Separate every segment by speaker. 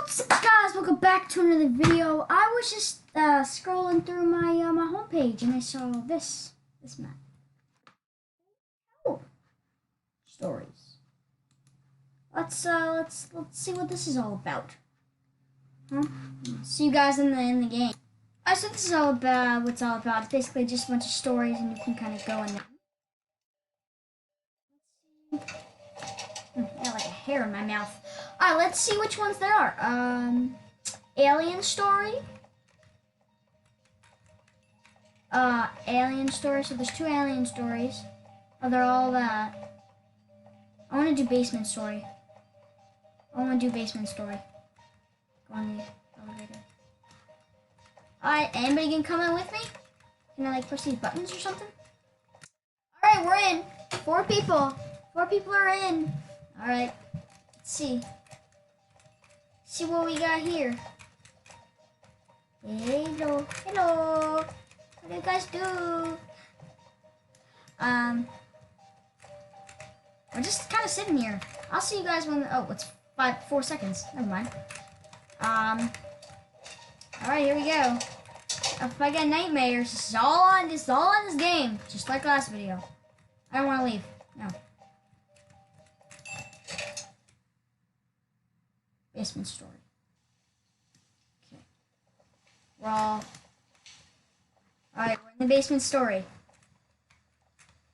Speaker 1: What's up, guys? Welcome back to another video. I was just scrolling through my my homepage and I saw this map. Oh, stories. Let's see what this is all about. Huh? See you guys in the game. So this is all about what it's all about. It's basically just a bunch of stories, and you can kind of go in there. I got like a hair in my mouth. Alright, let's see which ones there are. Alien story. Alien story. So there's 2 alien stories. Oh, they're all that. I want to do basement story. Go on the elevator. Alright, anybody can come in with me? Can I like push these buttons or something? Alright, we're in. 4 people. 4 people are in. Alright. Let's see. See what we got here. Hello. Hello. What do you guys do? We're just kind of sitting here. I'll see you guys when. Oh, it's 4 seconds. Never mind. Alright, here we go. If I get nightmares, this is all on this game. Just like last video. I don't want to leave. No. Basement story. Okay. Alright, we're in the basement story.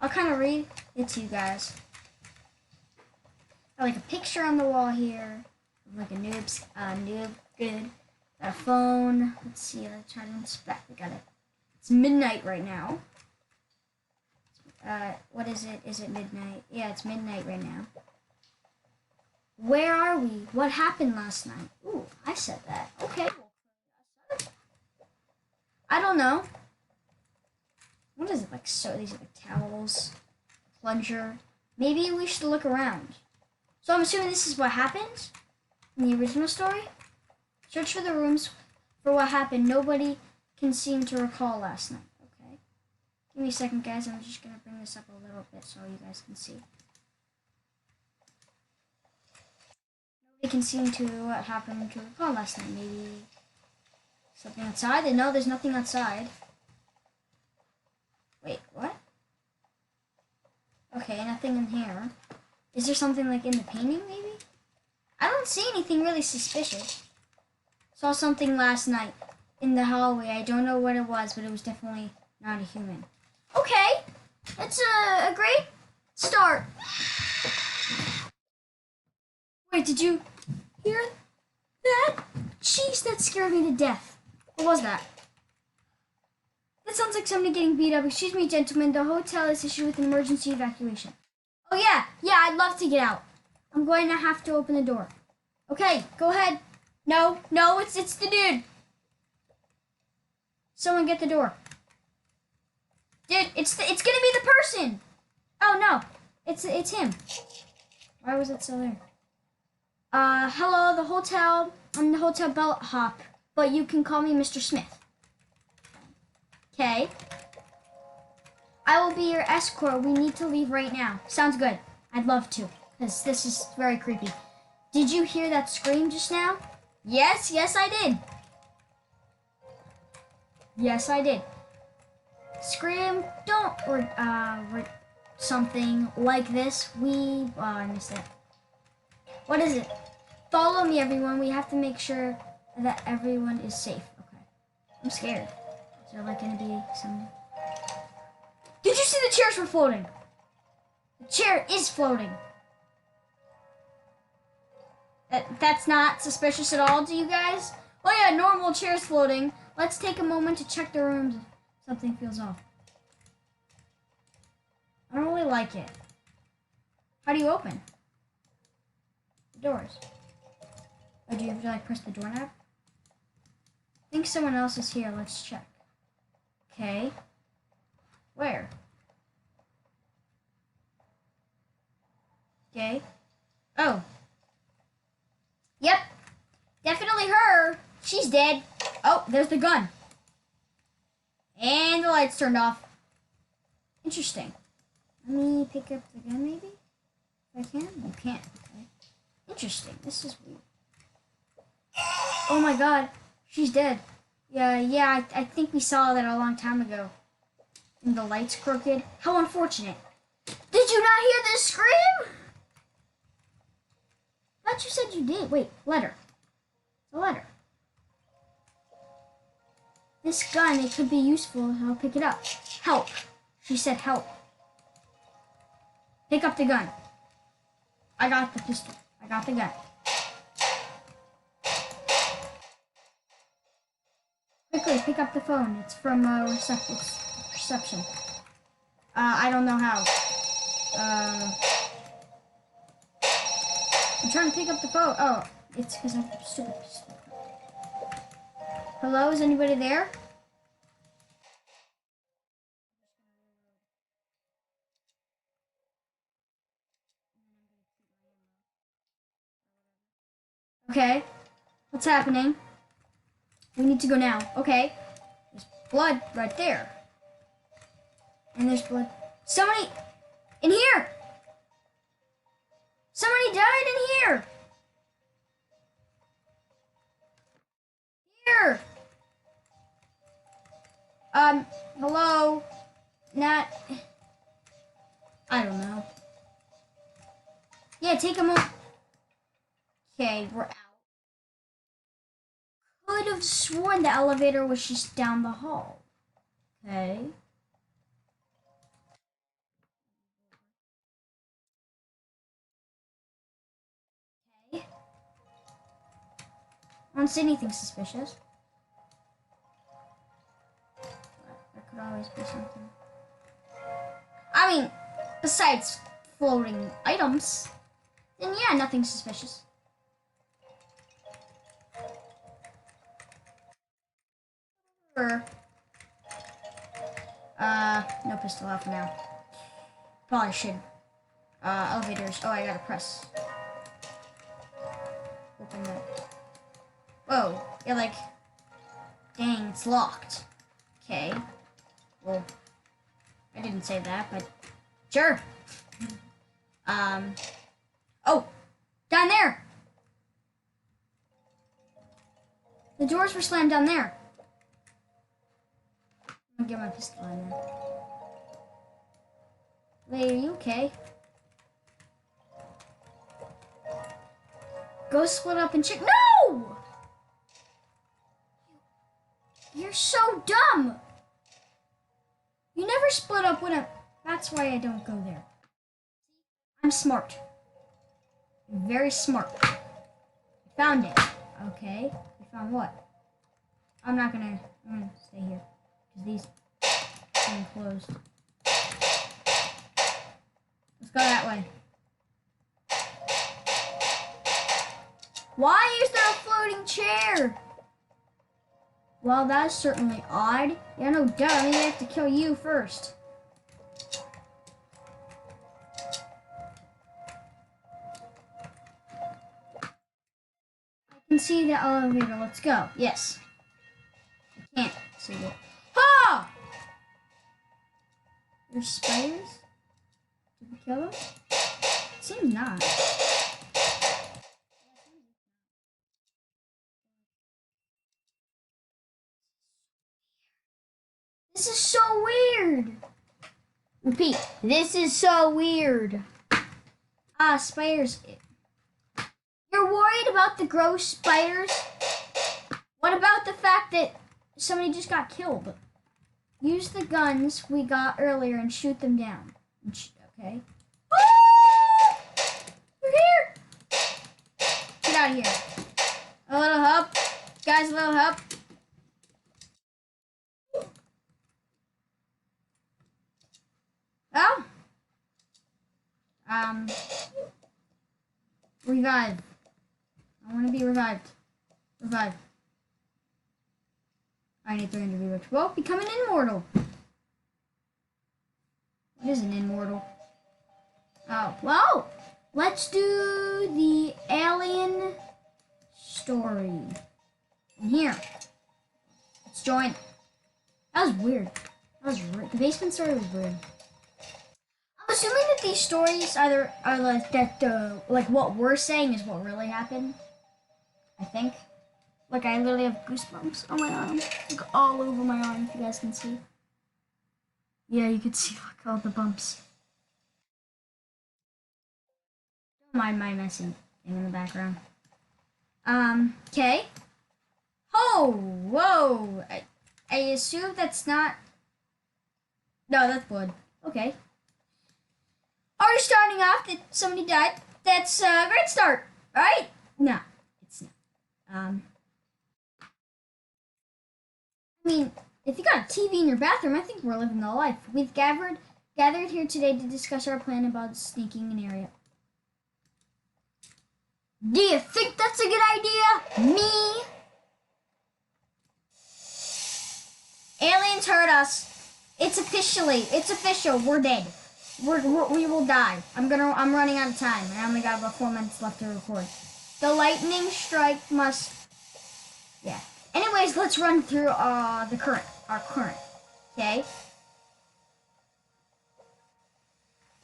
Speaker 1: I'll kind of read it to you guys. Got like a picture on the wall here. Like a noob good. Got a phone. Let's see, let's try to inspect. We got it. It's midnight right now. What is it? Is it midnight? Yeah, it's midnight right now. Where are we? What happened last night? Ooh, I said that. Okay. I don't know. What is it like? So these are like towels, plunger. Maybe we should look around. So I'm assuming this is what happened in the original story. Search for the rooms for what happened. Nobody can seem to recall last night. Okay. Give me a second, guys. I'm just gonna bring this up a little bit so you guys can see. Nobody can seem to what happened to recall last night. Maybe something outside. And no, there's nothing outside. Wait, what? Okay, nothing in here. Is there something like in the painting, maybe? I don't see anything really suspicious. Saw something last night in the hallway. I don't know what it was, but it was definitely not a human. Okay, that's a great start. Wait, did you hear that? Jeez, that scared me to death. What was that? That sounds like somebody getting beat up. Excuse me, gentlemen. The hotel is issued with an emergency evacuation. Oh, yeah. Yeah, I'd love to get out. I'm going to have to open the door. Okay, go ahead. No, it's the dude. Someone get the door. Dude, it's gonna be the person. Oh, no. It's him. Why was it still there? Hello, the hotel. I'm the hotel bellhop, but you can call me Mr. Smith. Okay. I will be your escort. We need to leave right now. Sounds good. I'd love to, because this is very creepy. Did you hear that scream just now? Yes, I did. Yes, I did. Scream, don't, or something like this. I missed it. What is it? Follow me, everyone. We have to make sure that everyone is safe. Okay. I'm scared. Is there like gonna be some... Did you see the chairs were floating? The chair is floating. That's not suspicious at all to you guys? Oh yeah, normal chairs floating. Let's take a moment to check the rooms if something feels off. I don't really like it. How do you open the doors? Oh, do you have to like press the doorknob? I think someone else is here. Let's check. Okay. Where? Okay. Oh. Yep. Definitely her. She's dead. Oh, there's the gun. And the lights turned off. Interesting. Let me pick up the gun, maybe? If I can? You can't. Okay. Interesting. This is weird. Oh my god, she's dead. Yeah, I think we saw that a long time ago. And the light's crooked. How unfortunate. Did you not hear this scream? I thought you said you did. Wait, letter. It's a letter. This gun, it could be useful. I'll pick it up. Help. She said help. Pick up the gun. I got the pistol. I got the gun. Quickly, pick up the phone. It's from reception. I don't know how. I'm trying to pick up the phone. Oh, it's because I'm stupid. Hello, is anybody there? Okay. What's happening? We need to go now. Okay. There's blood right there. And there's blood. Somebody in here! Somebody died in here! Here! Hello? Not... I don't know. Yeah, take a moment. Okay, we're out. Could have sworn the elevator was just down the hall. Okay. Okay. I don't see anything suspicious. There could always be something. I mean, besides floating items, then yeah, nothing suspicious. No pistol out for now. Probably should. Elevators. Oh, I gotta press. Open that. Whoa. You're like, dang, it's locked. Okay. Well, I didn't say that, but sure. Oh, down there. The doors were slammed down there. I'm gonna get my pistol in there. Wait, are you okay? Go split up and check. No! You're so dumb. You never split up when That's why I don't go there. I'm smart. I'm very smart. I found it. Okay. You found what? I'm gonna stay here. Because these are closed. Let's go that way. Why is there a floating chair? Well, that's certainly odd. Yeah, no duh. I mean, I have to kill you first. I can see the elevator. Let's go. Yes. I can't see it. Ha! There's spiders? Did we kill them? Seems not. This is so weird. Repeat. This is so weird. Spiders. You're worried about the gross spiders? What about the fact that somebody just got killed? Use the guns we got earlier and shoot them down. Okay. Ah! You're here. Get out of here. A little help. Guys, a little help. Oh. Revive. I want to be revived. Revive. I need 300 V-Bucks. Well, become an immortal. What is an immortal? Oh, well, let's do the alien story. In here. Let's join. That was weird. That was the basement story was weird. I'm assuming that these stories either are like that, like what we're saying is what really happened. I think. Like, I literally have goosebumps on my arm. Like, all over my arm, if you guys can see. Yeah, you can see, like, all the bumps. Don't mind my messy thing in the background. Okay. Oh, whoa. I assume that's not... No, that's wood. Okay. Already starting off that somebody died. That's a great start, right? No, it's not. I mean, if you got a TV in your bathroom, I think we're living the life. We've gathered here today to discuss our plan about sneaking an area. Do you think that's a good idea? Me? Aliens hurt us. It's official. We're dead. We will die. I'm running out of time. I only got about 4 minutes left to record. The lightning strike must... Yeah. Anyways, let's run through our current. Okay?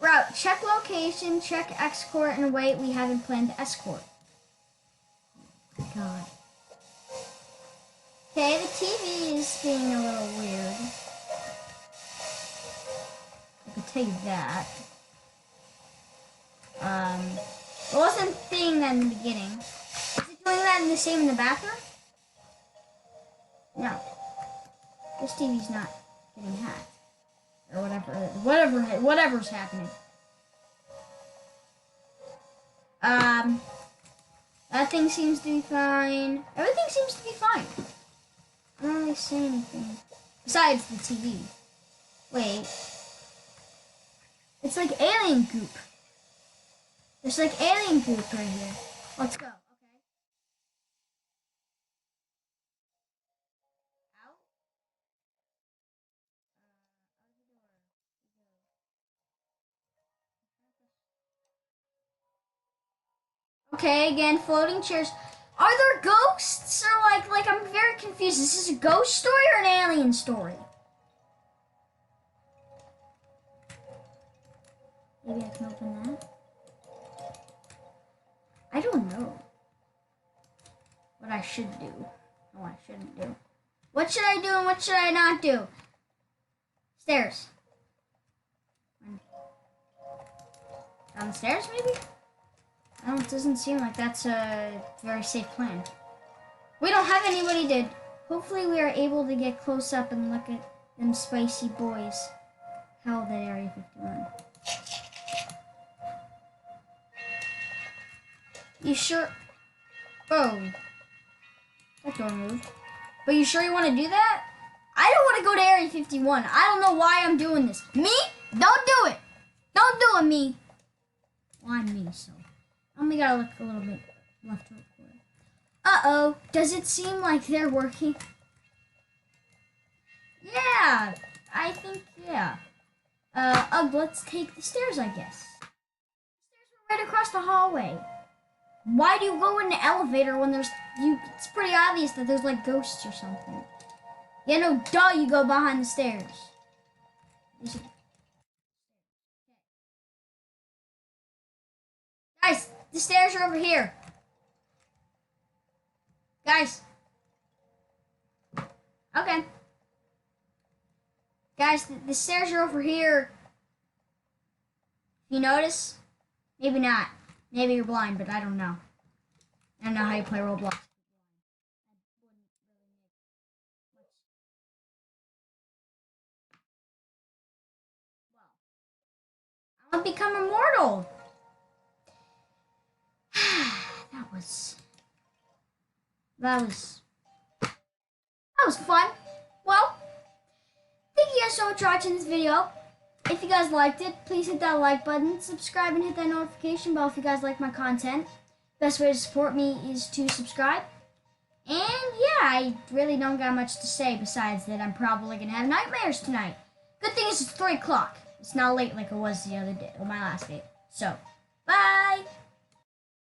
Speaker 1: Route. Check location, check escort, and wait, we haven't planned escort. Oh, God. Okay, the TV is being a little weird. I could take that. It wasn't seeing that in the beginning. Is it doing that in the same in the bathroom? No. This TV's not getting hacked. Or whatever's happening. That thing seems to be fine. Everything seems to be fine. I don't really see anything. Besides the TV. Wait. It's like alien goop. There's like alien goop right here. Let's go. Okay, again, floating chairs. Are there ghosts? Or like I'm very confused. Is this a ghost story or an alien story? Maybe I can open that. I don't know what I should do and what I shouldn't do. What should I do and what should I not do? Stairs. Down the stairs, maybe? It doesn't seem like that's a very safe plan. We don't have anybody to... Hopefully we are able to get close up and look at them spicy boys. Hell, that Area 51. You sure... Oh. That door moved. But you sure you want to do that? I don't want to go to Area 51. I don't know why I'm doing this. Me? Don't do it. Don't do it, me. Well, I'm me, so... I only gotta look a little bit left to record. Uh-oh. Does it seem like they're working? Yeah. I think, yeah. Let's take the stairs, I guess. The stairs are right across the hallway. Why do you go in the elevator when there's... It's pretty obvious that there's, like, ghosts or something. Yeah, no, duh, you go behind the stairs. Guys, the stairs are over here. Guys. Okay. Guys, the stairs are over here. You notice? Maybe not. Maybe you're blind, but I don't know. I don't know how you play Roblox. I'll become immortal. That was fun. Well, thank you guys so much for watching this video. If you guys liked it, please hit that like button, subscribe, and hit that notification bell if you guys like my content. Best way to support me is to subscribe. And yeah, I really don't got much to say besides that I'm probably going to have nightmares tonight. Good thing is it's 3 o'clock. It's not late like it was the other day, or my last day. So, bye!